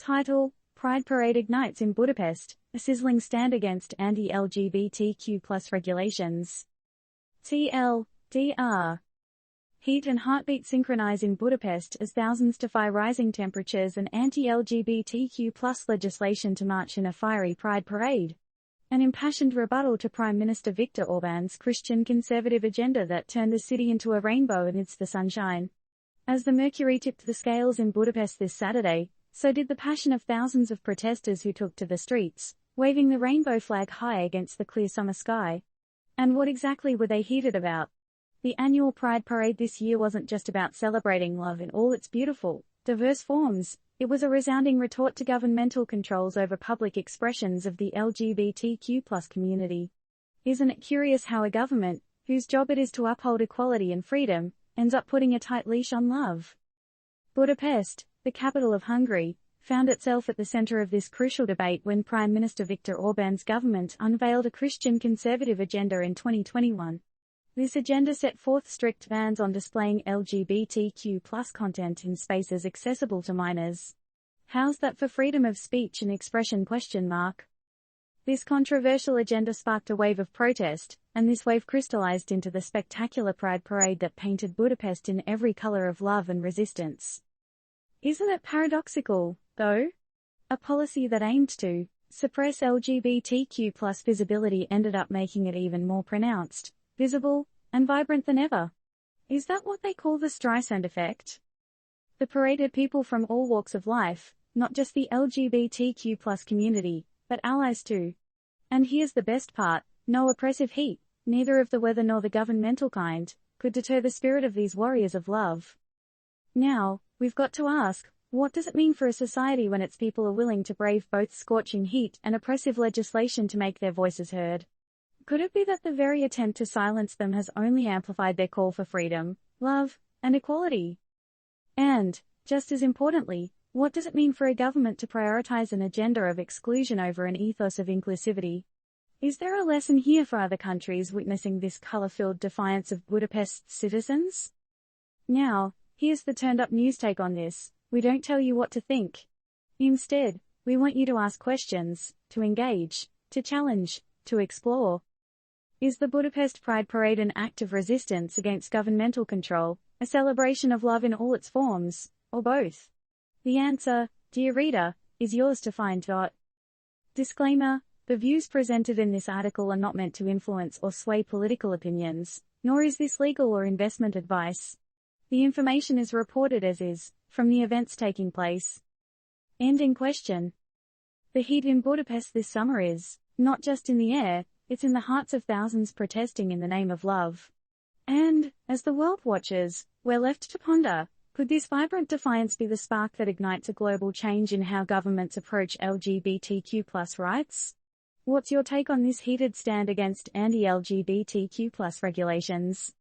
Title: Pride Parade ignites in Budapest, a sizzling stand against anti-LGBTQ+ regulations. TLDR. Heat and heartbeat synchronize in Budapest as thousands defy rising temperatures and anti-LGBTQ+ legislation to march in a fiery pride parade. An impassioned rebuttal to Prime Minister Viktor Orban's Christian conservative agenda that turned the city into a rainbow amidst the sunshine. As the mercury tipped the scales in Budapest this Saturday, so did the passion of thousands of protesters who took to the streets, waving the rainbow flag high against the clear summer sky. And what exactly were they heated about? The annual Pride Parade this year wasn't just about celebrating love in all its beautiful, diverse forms. It was a resounding retort to governmental controls over public expressions of the LGBTQ+ community. Isn't it curious how a government, whose job it is to uphold equality and freedom, ends up putting a tight leash on love? Budapest, the capital of Hungary, found itself at the center of this crucial debate when Prime Minister Viktor Orban's government unveiled a Christian conservative agenda in 2021. This agenda set forth strict bans on displaying LGBTQ+ content in spaces accessible to minors. How's that for freedom of speech and expression? This controversial agenda sparked a wave of protest, and this wave crystallized into the spectacular Pride Parade that painted Budapest in every color of love and resistance. Isn't it paradoxical, though? A policy that aimed to suppress LGBTQ+ visibility ended up making it even more pronounced, visible, and vibrant than ever. Is that what they call the Streisand effect? The parade had people from all walks of life, not just the LGBTQ+ community, but allies too. And here's the best part: no oppressive heat, neither of the weather nor the governmental kind, could deter the spirit of these warriors of love. Now, we've got to ask, what does it mean for a society when its people are willing to brave both scorching heat and oppressive legislation to make their voices heard? Could it be that the very attempt to silence them has only amplified their call for freedom, love, and equality? And, just as importantly, what does it mean for a government to prioritize an agenda of exclusion over an ethos of inclusivity? Is there a lesson here for other countries witnessing this color-filled defiance of Budapest's citizens? Now, here's the turned-up news take on this. We don't tell you what to think. Instead, we want you to ask questions, to engage, to challenge, to explore. Is the Budapest Pride Parade an act of resistance against governmental control, a celebration of love in all its forms, or both? The answer, dear reader, is yours to find. Disclaimer: the views presented in this article are not meant to influence or sway political opinions, nor is this legal or investment advice. The information is reported as is, from the events taking place. Ending question. The heat in Budapest this summer is not just in the air, it's in the hearts of thousands protesting in the name of love. And, as the world watches, we're left to ponder, could this vibrant defiance be the spark that ignites a global change in how governments approach LGBTQ+ rights? What's your take on this heated stand against anti-LGBTQ+ regulations?